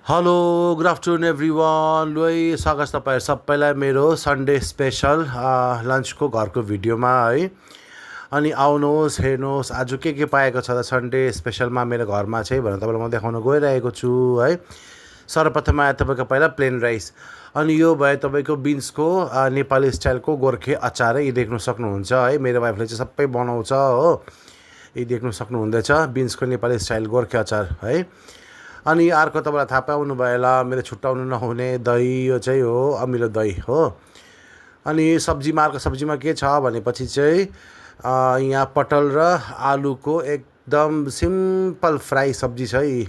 Hello good afternoon everyone लु स्वागत तपाईहरु सबैलाई मेरो सन्डे स्पेशल लन्चको घरको भिडियोमा है। अनि आउनुहोस् हेर्नुहोस् आज के पाएको छ त सन्डे स्पेशलमा मेरो घरमा चाहिँ भनेर तपाईलाई म देखाउन गइरहेको छु है। सर्वप्रथम आयो तपाईको पहिला प्लेन राइस, अनि यो भयो तपाईको बिन्सको नेपाली स्टाइलको गोर्खे अचार है। देख्न सक्नुहुन्छ है, मेरो वाइफले चाहिँ सबै बनाउँछ हो। यी देख्न सक्नुहुँदैछ बिन्सको नेपाली स्टाइल गोर्खे अचार है। अनि अर्को तपाईँलाई थाहा पाउनु भयो होला, मेरो छुट्याउनु नहुने दही, यो चाहिँ हो अमिलो दही हो। अनि सब्जीमा अर्को सब्जीमा के छ भनेपछि चाहिँ यहाँ पटल र आलुको एकदम सिम्पल फ्राई सब्जी छ है,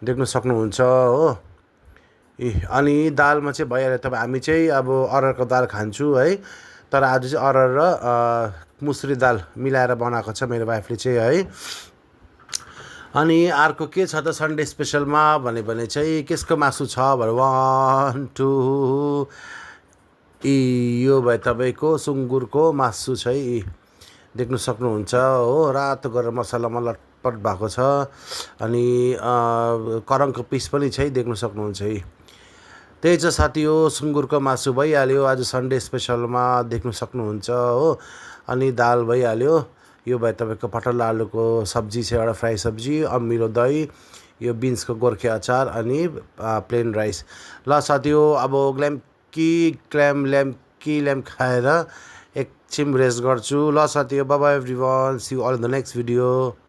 देख्न सक्नुहुन्छ हो। अनि दालमा चाहिँ भइहाल्यो। तपाईँ हामी चाहिँ अब अरहरको दाल खान्छु है, तर आज चाहिँ अरहर र मुसुरी दाल मिलाएर बनाएको छ मेरो वाइफले चाहिँ है। अनि अर्को के छ त सन्डे स्पेशलमा भने चाहिँ केसको मासु छ भने 1 2 यो भयो तपाईँको सुँगुरको मासु छ है, देख्न सक्नुहुन्छ हो। रातो गरेर मसलामा लटपट भएको छ। अनि करङको पिस पनि छ है, देख्न सक्नुहुन्छ है। त्यही छ साथी हो, सुँगुरको मासु भइहाल्यो आज सन्डे स्पेशलमा, देख्न सक्नुहुन्छ हो। अनि दाल भइहाल्यो। यो भयो तपाईँको पटल आलुको सब्जी छ, एउटा फ्राई सब्जी, अमिलो दही, यो बिन्सको गोर्खे अचार अनि प्लेन राइस। ल साथी हो, अब ल्याम्प खाएर एकछिन रेस्ट गर्छु। ल साथी हो, bye bye everyone, see you all in the next video.